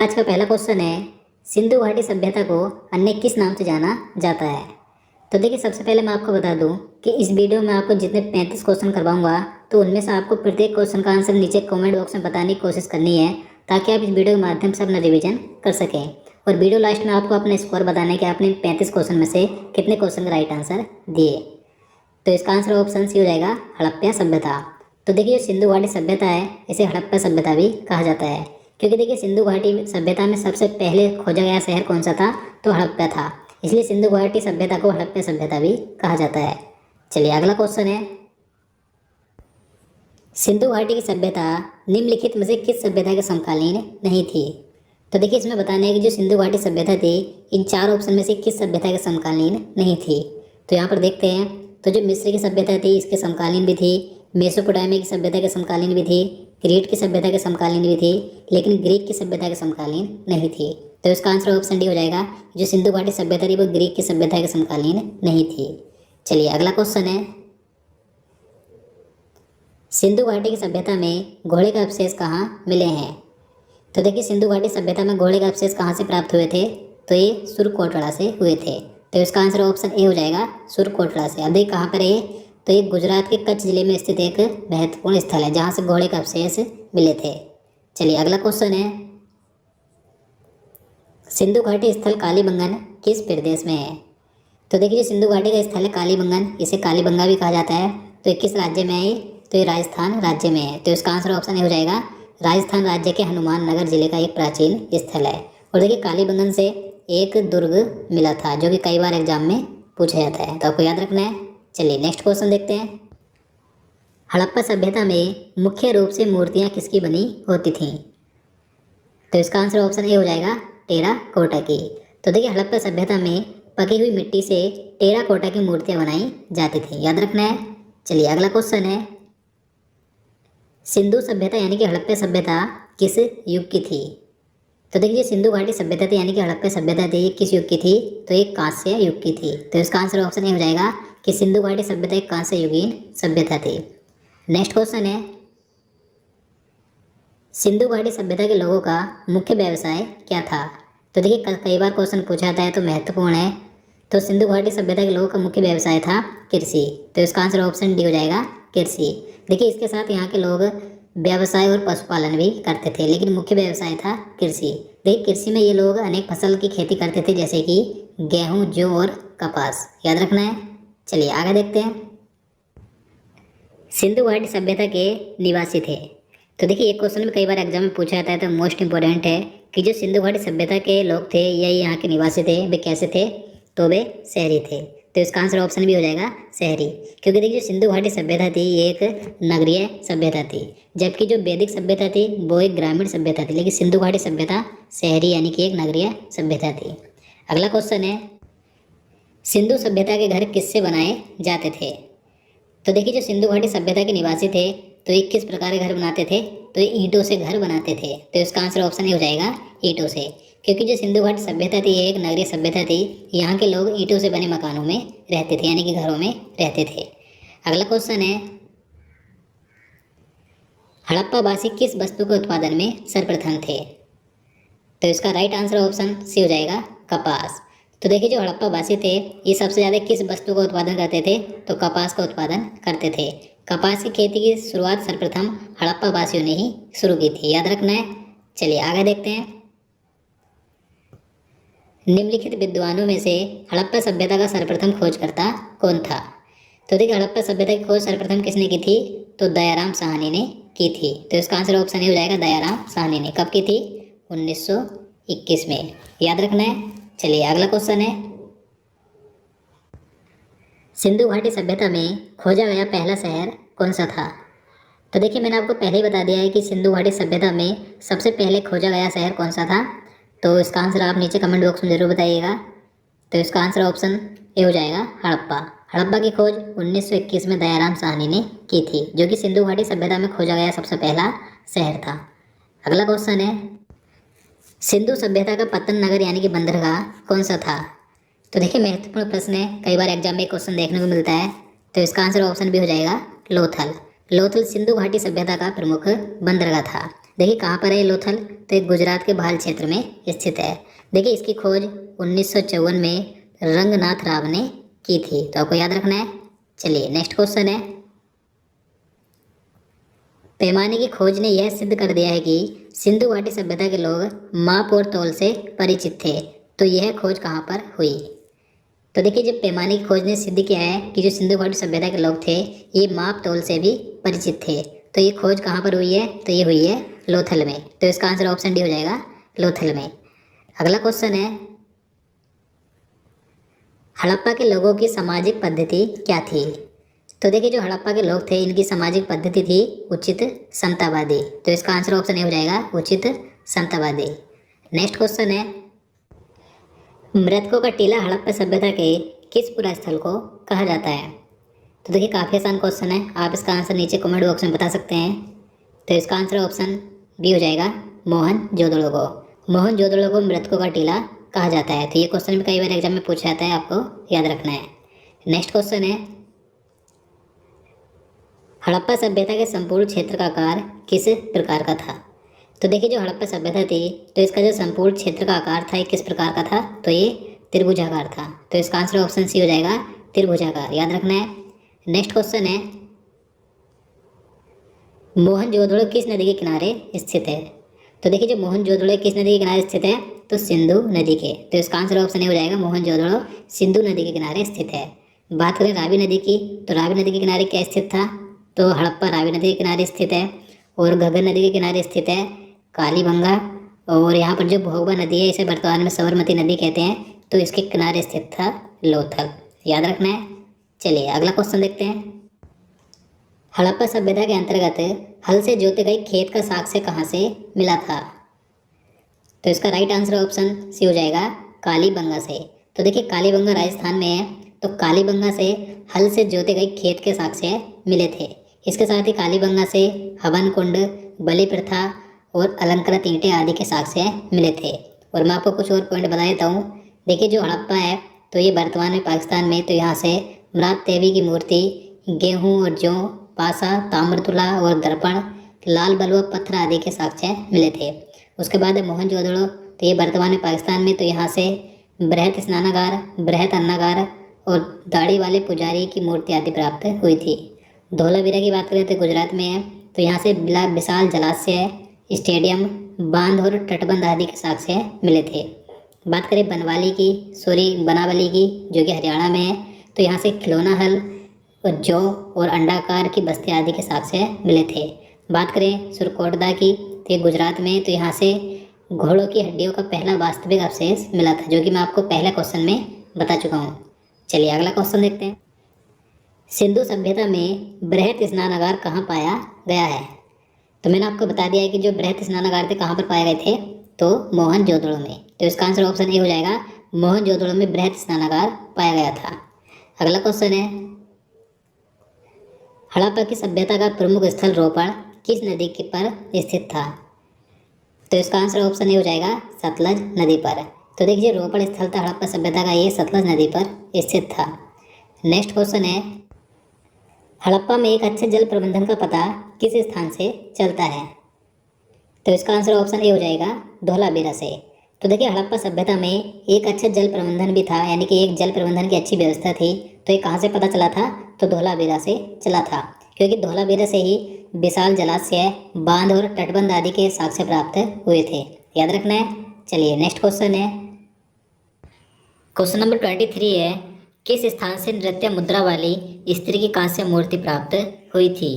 आज का पहला क्वेश्चन है, सिंधु घाटी सभ्यता को अन्य किस नाम से जाना जाता है। तो देखिए, सबसे पहले मैं आपको बता दूं कि इस वीडियो में आपको जितने 35 क्वेश्चन करवाऊंगा तो उनमें से आपको प्रत्येक क्वेश्चन का आंसर नीचे कमेंट बॉक्स में बताने की कोशिश करनी है, ताकि आप इस वीडियो के माध्यम से अपना रिवीजन कर सकें। और वीडियो लास्ट में आपको अपना स्कोर बताना है कि आपने 35 क्वेश्चन में से कितने क्वेश्चन का राइट आंसर दिए। तो इसका आंसर ऑप्शन सी हो जाएगा, हड़प्पा सभ्यता। तो देखिए, सिंधु घाटी सभ्यता है, इसे हड़प्पा सभ्यता भी कहा जाता है, क्योंकि देखिए सिंधु घाटी सभ्यता में सबसे पहले खोजा गया शहर कौन सा था, तो हड़प्पा था। इसलिए सिंधु घाटी सभ्यता को हड़प्पा सभ्यता भी कहा जाता है। चलिए अगला क्वेश्चन है, सिंधु घाटी की सभ्यता निम्नलिखित में से किस सभ्यता के समकालीन नहीं थी। तो देखिए, इसमें बताना है कि जो सिंधु घाटी सभ्यता थी, इन चार ऑप्शन में से किस सभ्यता के समकालीन नहीं थी। तो यहाँ पर देखते हैं, तो जो मिस्र की सभ्यता थी इसके समकालीन भी थी, मेसोपोटामिया की सभ्यता के समकालीन भी थी, क्रीट की सभ्यता के समकालीन भी थी, लेकिन ग्रीक की सभ्यता के समकालीन नहीं थी। तो इसका आंसर ऑप्शन डी हो जाएगा, जो सिंधु घाटी सभ्यता थी वो ग्रीक की सभ्यता के समकालीन नहीं थी। चलिए अगला क्वेश्चन है, सिंधु घाटी की सभ्यता में घोड़े का अवशेष कहाँ मिले हैं। तो देखिए, सिंधु घाटी सभ्यता में घोड़े का अवशेष कहाँ से प्राप्त हुए थे, तो ये सुरकोटड़ा से हुए थे। तो इसका आंसर ऑप्शन ए हो जाएगा, सुरकोटड़ा से। अब देखिए कहाँ पर है, तो ये गुजरात के कच्छ जिले में स्थित एक महत्वपूर्ण स्थल है जहाँ से घोड़े का अवशेष मिले थे। चलिए अगला क्वेश्चन है, सिंधु घाटी स्थल कालीबंगन किस प्रदेश में है। तो देखिए, जो सिंधु घाटी का स्थल है कालीबंगन, इसे कालीबंगा भी कहा जाता है। तो ये किस राज्य में है, तो ये राजस्थान राज्य में है। तो इसका आंसर ऑप्शन ए हो जाएगा, राजस्थान राज्य के हनुमान नगर जिले का एक प्राचीन स्थल है। और देखिए, कालीबंगन से एक दुर्ग मिला था, जो कि कई बार एग्जाम में पूछा जाता है, तो आपको याद रखना है। चलिए नेक्स्ट क्वेश्चन देखते हैं, हड़प्पा सभ्यता में मुख्य रूप से मूर्तियाँ किसकी बनी होती थीं। तो इसका आंसर ऑप्शन ए हो जाएगा, टेराकोटा की। तो देखिए, हड़प्पा सभ्यता में पकी हुई मिट्टी से टेराकोटा की मूर्तियाँ बनाई जाती थी, याद रखना है। चलिए अगला क्वेश्चन है, सिंधु सभ्यता यानी कि हड़प्पा सभ्यता किस युग की थी। तो देखिए, सिंधु घाटी सभ्यता थी यानी कि हड़प्पा सभ्यता थी, ये किस युग की थी, तो ये कांस्य युग की थी। तो इसका आंसर ऑप्शन ए हो जाएगा कि सिंधु घाटी सभ्यता एक कांस्य युगीन सभ्यता थी। नेक्स्ट क्वेश्चन है, सिंधु घाटी सभ्यता के लोगों का मुख्य व्यवसाय क्या था। तो देखिए, कई बार क्वेश्चन पूछा जाता है तो महत्वपूर्ण है। तो सिंधु घाटी सभ्यता के लोगों का मुख्य व्यवसाय था कृषि। तो इसका आंसर ऑप्शन डी हो जाएगा, कृषि। देखिए, इसके साथ यहाँ के लोग व्यवसाय और पशुपालन भी करते थे, लेकिन मुख्य व्यवसाय था कृषि। देखिए, कृषि में ये लोग अनेक फसल की खेती करते थे, जैसे कि गेहूं, जौ और कपास, याद रखना है। चलिए आगे देखते हैं, सिंधु घाटी सभ्यता के निवासी थे। तो देखिए, एक क्वेश्चन में कई बार एग्जाम में पूछा जाता है, तो मोस्ट इंपॉर्टेंट है कि जो सिंधु घाटी सभ्यता के लोग थे या यहाँ के निवासी थे, वे कैसे थे, तो वे शहरी थे। तो इसका आंसर ऑप्शन भी हो जाएगा, शहरी। क्योंकि देखिए, जो सिंधु घाटी सभ्यता थी ये एक नगरीय सभ्यता थी, जबकि जो वैदिक सभ्यता थी वो एक ग्रामीण सभ्यता थी, लेकिन सिंधु घाटी सभ्यता शहरी यानी कि एक नगरीय सभ्यता थी। अगला क्वेश्चन है, सिंधु सभ्यता के घर किससे बनाए जाते थे। तो देखिए, जो सिंधु घाटी सभ्यता के निवासी थे तो ये किस प्रकार के घर बनाते थे, तो ये ईंटों से घर बनाते थे। तो इसका आंसर ऑप्शन ए हो जाएगा, ईंटों से। क्योंकि जो सिंधु घाटी सभ्यता थी ये एक नगरीय सभ्यता थी, यहाँ के लोग ईंटों से बने मकानों में रहते थे, यानी कि घरों में रहते थे। अगला क्वेश्चन है, हड़प्पावासी किस वस्तु के उत्पादन में सर्वप्रथम थे। तो इसका राइट आंसर ऑप्शन सी हो जाएगा, कपास। तो देखिए, जो हड़प्पावासी थे ये सबसे ज़्यादा किस वस्तु का उत्पादन करते थे, तो कपास का उत्पादन करते थे। कपास की खेती की शुरुआत सर्वप्रथम हड़प्पावासियों ने ही शुरू की थी, याद रखना है। चलिए आगे देखते हैं, निम्नलिखित विद्वानों में से हड़प्पा सभ्यता का सर्वप्रथम खोजकर्ता कौन था। तो देखिए, हड़प्पा सभ्यता की खोज सर्वप्रथम किसने की थी, तो दयाराम साहनी ने की थी। तो इसका आंसर ऑप्शन ए हो जाएगा, दयाराम साहनी ने। कब की थी, 1921 में, याद रखना है। चलिए अगला क्वेश्चन है, सिंधु घाटी सभ्यता में खोजा गया पहला शहर कौन सा था। तो देखिए, मैंने आपको पहले ही बता दिया है कि सिंधु घाटी सभ्यता में सबसे पहले खोजा गया शहर कौन सा था। तो इसका आंसर आप नीचे कमेंट बॉक्स में ज़रूर बताइएगा। तो इसका आंसर ऑप्शन ए हो जाएगा, हड़प्पा। हड़प्पा की खोज 1921 में दयाराम साहनी ने की थी, जो कि सिंधु घाटी सभ्यता में खोजा गया सबसे पहला शहर था। अगला क्वेश्चन है, सिंधु सभ्यता का पतन नगर यानी कि बंदरगाह कौन सा था। तो देखिए, महत्वपूर्ण प्रश्न है, कई बार एग्जाम में क्वेश्चन देखने को मिलता है। तो इसका आंसर ऑप्शन भी हो जाएगा, लोथल। लोथल सिंधु घाटी सभ्यता का प्रमुख बंदरगाह था। देखिए कहाँ पर है लोथल, तो ये गुजरात के भाल क्षेत्र में स्थित है। देखिए इसकी खोज 1954 में रंगनाथ राव ने की थी, तो आपको याद रखना है। चलिए नेक्स्ट क्वेश्चन है, पैमाने की खोज ने यह सिद्ध कर दिया है कि सिंधु घाटी सभ्यता के लोग माप और तौल से परिचित थे, तो यह खोज कहाँ पर हुई। तो देखिए जब पैमाने की खोज ने सिद्ध किया है कि जो सिंधु घाटी सभ्यता के लोग थे ये माप तौल से भी परिचित थे, तो ये खोज कहाँ पर हुई है, तो ये हुई है लोथल में। तो इसका आंसर ऑप्शन डी हो जाएगा, लोथल में। अगला क्वेश्चन है, हड़प्पा के लोगों की सामाजिक पद्धति क्या थी। तो देखिए जो हड़प्पा के लोग थे इनकी सामाजिक पद्धति थी उचित समतावादी, तो इसका आंसर ऑप्शन ए हो जाएगा, उचित समतावादी। नेक्स्ट क्वेश्चन है, मृतकों का टीला हड़प्पा सभ्यता के किस पुरा स्थल को कहा जाता है। तो देखिए काफ़ी आसान क्वेश्चन है, आप इसका आंसर नीचे कमेंट बॉक्स में बता सकते हैं। तो इसका आंसर ऑप्शन बी हो जाएगा, मोहनजोदड़ो को। मोहनजोदड़ो को मृतकों का टीला कहा जाता है। तो ये क्वेश्चन भी कई बार एग्जाम में पूछा जाता है, आपको याद रखना है। नेक्स्ट क्वेश्चन है, हड़प्पा सभ्यता के संपूर्ण क्षेत्र का आकार किस प्रकार का था। तो देखिए जो हड़प्पा सभ्यता थी तो इसका जो संपूर्ण क्षेत्र का आकार था ये किस प्रकार का था, तो ये त्रिभुजाकार था। तो इसका आंसर ऑप्शन सी हो जाएगा, त्रिभुजाकार, याद रखना है। नेक्स्ट क्वेश्चन है, मोहनजोदड़ो किस नदी के किनारे स्थित है। तो देखिए जो मोहनजोदड़ो किस नदी के किनारे स्थित है, तो सिंधु नदी के। तो इसका आंसर ऑप्शन ए हो जाएगा, मोहनजोदड़ो सिंधु नदी के किनारे स्थित है। बात करें रावी नदी की, तो रावी नदी के किनारे क्या स्थित था, तो हड़प्पा रावी नदी के किनारे स्थित है। और घग्गर नदी के किनारे स्थित है कालीबंगा। और यहाँ पर जो भोगवा नदी है इसे वर्तमान में साबरमती नदी कहते हैं, तो इसके किनारे स्थित था लोथल, याद रखना है। चलिए अगला क्वेश्चन देखते हैं, हड़प्पा सभ्यता के अंतर्गत हल से जोते गए खेत का साक्ष्य कहाँ से मिला था। तो इसका राइट आंसर ऑप्शन सी हो जाएगा, कालीबंगा से। तो देखिए कालीबंगा राजस्थान में है, तो कालीबंगा से हल से जोते गए खेत के साक्ष्य मिले थे। इसके साथ ही कालीबंगा से हवन कुंड, बलि प्रथा और अलंकृत ईंटें आदि के साक्ष्य मिले थे। और मैं आपको कुछ और पॉइंट बता देता हूँ। देखिए जो हड़प्पा है तो ये वर्तमान में पाकिस्तान में, तो यहाँ से मृत देवी की मूर्ति, गेहूँ और जौ, पासा, ताम्रतुला और दर्पण, लाल बलुआ पत्थर आदि के साक्ष्य मिले थे। उसके बाद मोहनजोदड़ो, तो ये वर्तमान में पाकिस्तान में, तो यहाँ से बृहत स्नानागार, बृहत अन्नागार और दाढ़ी वाले पुजारी की मूर्ति आदि प्राप्त हुई थी। धोलावीरा की बात करें तो गुजरात में है, तो यहाँ से विशाल जलाशय, स्टेडियम, बांध और तटबंध आदि के साक्ष्य मिले थे। बात करें बनावली की, जो कि हरियाणा में है, तो यहाँ से खिलौना हल और जौ और अंडाकार की बस्ती आदि के साक्ष्य मिले थे। बात करें सुरकोटदा की, तो ये गुजरात में, तो यहाँ से घोड़ों की हड्डियों का पहला वास्तविक अवशेष मिला था, जो कि मैं आपको पहले क्वेश्चन में बता चुका हूँ। चलिए अगला क्वेश्चन देखते हैं, सिंधु सभ्यता में बृहत स्नानागार कहाँ पाया गया है। तो मैंने आपको बता दिया है कि जो बृहत स्नानागार थे कहाँ पर पाए गए थे, तो मोहनजोदड़ो में। तो इसका आंसर ऑप्शन ए हो जाएगा, मोहनजोदड़ो में बृहत स्नानागार पाया गया था। अगला क्वेश्चन है, हड़प्पा की सभ्यता का प्रमुख स्थल रोपड़ किस नदी के पर स्थित था। तो इसका आंसर ऑप्शन ए हो जाएगा, सतलज नदी पर। तो देखिए रोपड़ स्थल था हड़प्पा सभ्यता का, ये सतलज नदी पर स्थित था। नेक्स्ट क्वेश्चन है, हड़प्पा में एक अच्छे जल प्रबंधन का पता किस स्थान से चलता है। तो इसका आंसर ऑप्शन ए हो जाएगा, धौलावीरा से। तो देखिए हड़प्पा सभ्यता में एक अच्छा जल प्रबंधन भी था, यानी कि एक जल प्रबंधन की अच्छी व्यवस्था थी। तो ये कहाँ से पता चला था, तो धौलावीरा से चला था, क्योंकि धौलावीरा से ही विशाल जलाशय, बांध और तटबंध आदि के साक्ष्य प्राप्त हुए थे, याद रखना है। चलिए नेक्स्ट क्वेश्चन है, क्वेश्चन नंबर 23 है, किस स्थान से नृत्य मुद्रा वाली स्त्री की कांस्य मूर्ति प्राप्त हुई थी।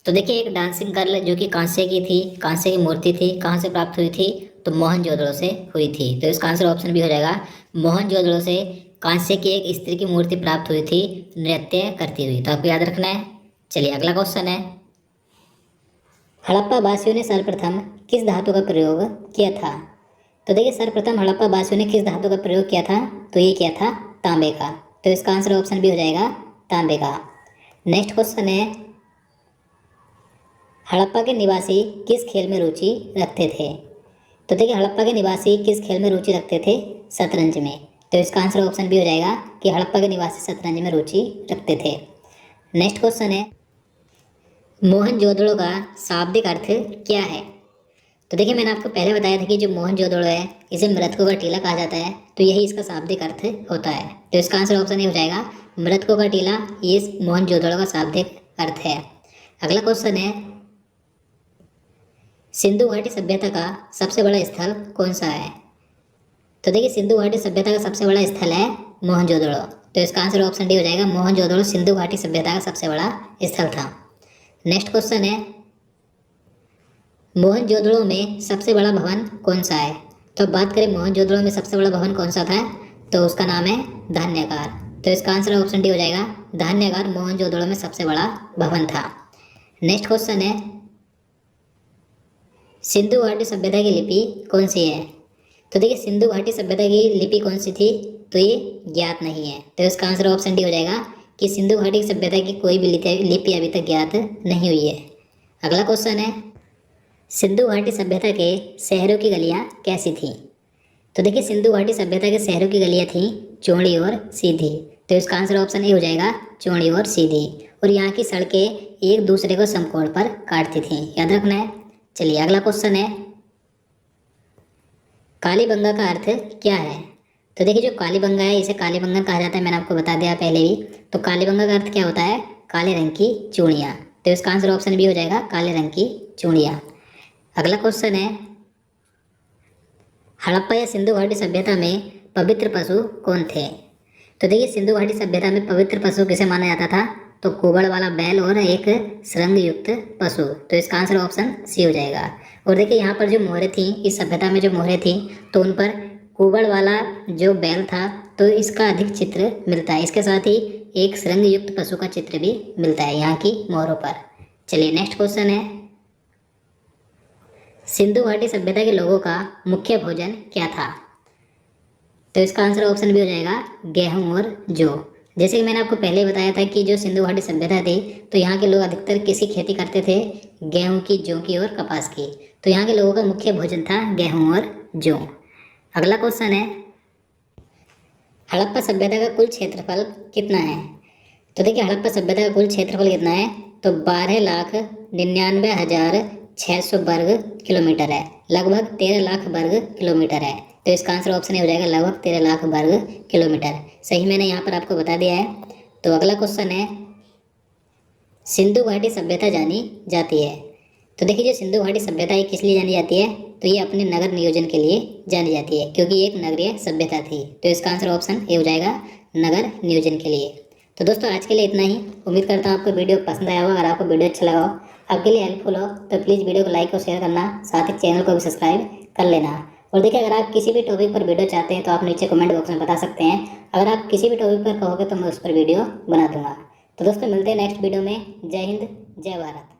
तो देखिए एक डांसिंग गर्ल जो कि कांस्य की थी, कांस्य की मूर्ति थी, कहाँ से प्राप्त हुई थी, तो मोहनजोदड़ो से हुई थी। तो इसका आंसर ऑप्शन भी हो जाएगा, मोहनजोदड़ो से कांस्य की एक स्त्री की मूर्ति प्राप्त हुई थी नृत्य करती हुई। तो आपको याद रखना है। चलिए अगला क्वेश्चन है, हड़प्पा वासियों ने सर्वप्रथम किस धातु का प्रयोग किया था। तो देखिए सर्वप्रथम हड़प्पा वासियों ने किस धातु का प्रयोग किया था, तो ये किया था तांबे का। तो इसका आंसर ऑप्शन भी हो जाएगा, तांबे का। नेक्स्ट क्वेश्चन है, हड़प्पा के निवासी किस खेल में रुचि रखते थे। तो देखिए हड़प्पा के निवासी किस खेल में रुचि रखते थे, शतरंज में। तो इसका आंसर ऑप्शन भी हो जाएगा कि हड़प्पा के निवासी शतरंज में रुचि रखते थे। नेक्स्ट क्वेश्चन है, मोहनजोदड़ो का शाब्दिक अर्थ क्या है। तो देखिए मैंने आपको पहले बताया था कि जो मोहनजोदड़ो है इसे मृतकों का टीला कहा जाता है, तो यही इसका शाब्दिक अर्थ होता है। तो इसका आंसर ऑप्शन ए हो जाएगा मृतकों का टीला, ये मोहनजोदड़ो का शाब्दिक अर्थ है। अगला क्वेश्चन है सिंधु घाटी सभ्यता का सबसे बड़ा स्थल कौन सा है? तो देखिए सिंधु घाटी सभ्यता का सबसे बड़ा स्थल है मोहनजोदड़ो। तो इसका आंसर ऑप्शन डी हो जाएगा, मोहनजोदड़ो सिंधु घाटी सभ्यता का सबसे बड़ा स्थल था। नेक्स्ट क्वेश्चन है मोहनजोदड़ो में सबसे बड़ा भवन कौन सा है? तो अब बात करें मोहनजोदड़ो में सबसे बड़ा भवन कौन सा था, तो उसका नाम है धान्यागार। तो इसका आंसर ऑप्शन डी हो जाएगा, धान्यागार मोहनजोदड़ो में सबसे बड़ा भवन था। नेक्स्ट क्वेश्चन है सिंधु घाटी सभ्यता की लिपि कौन सी है? तो देखिए सिंधु घाटी सभ्यता की लिपि कौन सी थी, तो ये ज्ञात नहीं है। तो इसका आंसर ऑप्शन डी हो जाएगा कि सिंधु घाटी सभ्यता की कोई भी लिपि अभी तक ज्ञात नहीं हुई है। अगला क्वेश्चन है सिंधु घाटी सभ्यता के शहरों की गलियां कैसी थीं? तो देखिए सिंधु घाटी सभ्यता के शहरों की गलियां थीं चौड़ी और सीधी। तो इसका आंसर ऑप्शन ए हो जाएगा, चौड़ी और सीधी। और यहाँ की सड़कें एक दूसरे को समकोण पर काटती थीं, याद रखना है। चलिए अगला क्वेश्चन है कालीबंगा का अर्थ क्या है? तो देखिए जो कालीबंगा है इसे कालीबंगन कहा जाता है, मैंने आपको बता दिया पहले ही। तो कालीबंगा का अर्थ क्या होता है? काले रंग की चूड़ियाँ। तो इसका आंसर ऑप्शन बी हो जाएगा, काले रंग की चूड़ियाँ। अगला क्वेश्चन है हड़प्पा या सिंधु घाटी सभ्यता में पवित्र पशु कौन थे? तो देखिए सिंधु घाटी सभ्यता में पवित्र पशु किसे माना जाता था, तो कुबड़ वाला बैल और एक श्रृंग युक्त पशु। तो इसका आंसर ऑप्शन सी हो जाएगा। और देखिए यहाँ पर जो मोहरें थी, इस सभ्यता में जो मोहरें थी तो उन पर कुबड़ वाला जो बैल था तो इसका अधिक चित्र मिलता है। इसके साथ ही एक श्रृंग युक्त पशु का चित्र भी मिलता है यहाँ की मोहरों पर। चलिए नेक्स्ट क्वेश्चन है सिंधु घाटी सभ्यता के लोगों का मुख्य भोजन क्या था? तो इसका आंसर ऑप्शन भी हो जाएगा, गेहूं और जौ। जैसे कि मैंने आपको पहले ही बताया था कि जो सिंधु घाटी सभ्यता थी तो यहाँ के लोग अधिकतर किसी खेती करते थे, गेहूं की, जौ की और कपास की। तो यहाँ के लोगों का मुख्य भोजन था गेहूं और जौ। अगला क्वेश्चन है हड़प्पा सभ्यता का कुल क्षेत्रफल कितना है? तो देखिए हड़प्पा सभ्यता का कुल क्षेत्रफल कितना है, तो 12,99,600 वर्ग किलोमीटर है, लगभग 13 लाख वर्ग किलोमीटर है। तो इसका आंसर ऑप्शन ए हो जाएगा, लगभग 13 लाख वर्ग किलोमीटर। सही मैंने यहाँ पर आपको बता दिया है। तो अगला क्वेश्चन है सिंधु घाटी सभ्यता जानी जाती है? तो देखिए जो सिंधु घाटी सभ्यता है किस लिए जानी जाती है, तो ये अपने नगर नियोजन के लिए जानी जाती है क्योंकि ये एक नगरीय सभ्यता थी। तो इसका आंसर ऑप्शन ए हो जाएगा, नगर नियोजन के लिए। तो दोस्तों आज के लिए इतना ही। उम्मीद करता हूँ आपको वीडियो पसंद आया होगा। अगर आपको वीडियो अच्छा लगा हो, आपके लिए हेल्पफुल हो, तो प्लीज़ वीडियो को लाइक और शेयर करना, साथ ही चैनल को भी सब्सक्राइब कर लेना। और देखिए अगर आप किसी भी टॉपिक पर वीडियो चाहते हैं तो आप नीचे कमेंट बॉक्स में बता सकते हैं। अगर आप किसी भी टॉपिक पर कहोगे तो मैं उस पर वीडियो बना दूंगा। तो दोस्तों मिलते हैं नेक्स्ट वीडियो में। जय हिंद, जय भारत।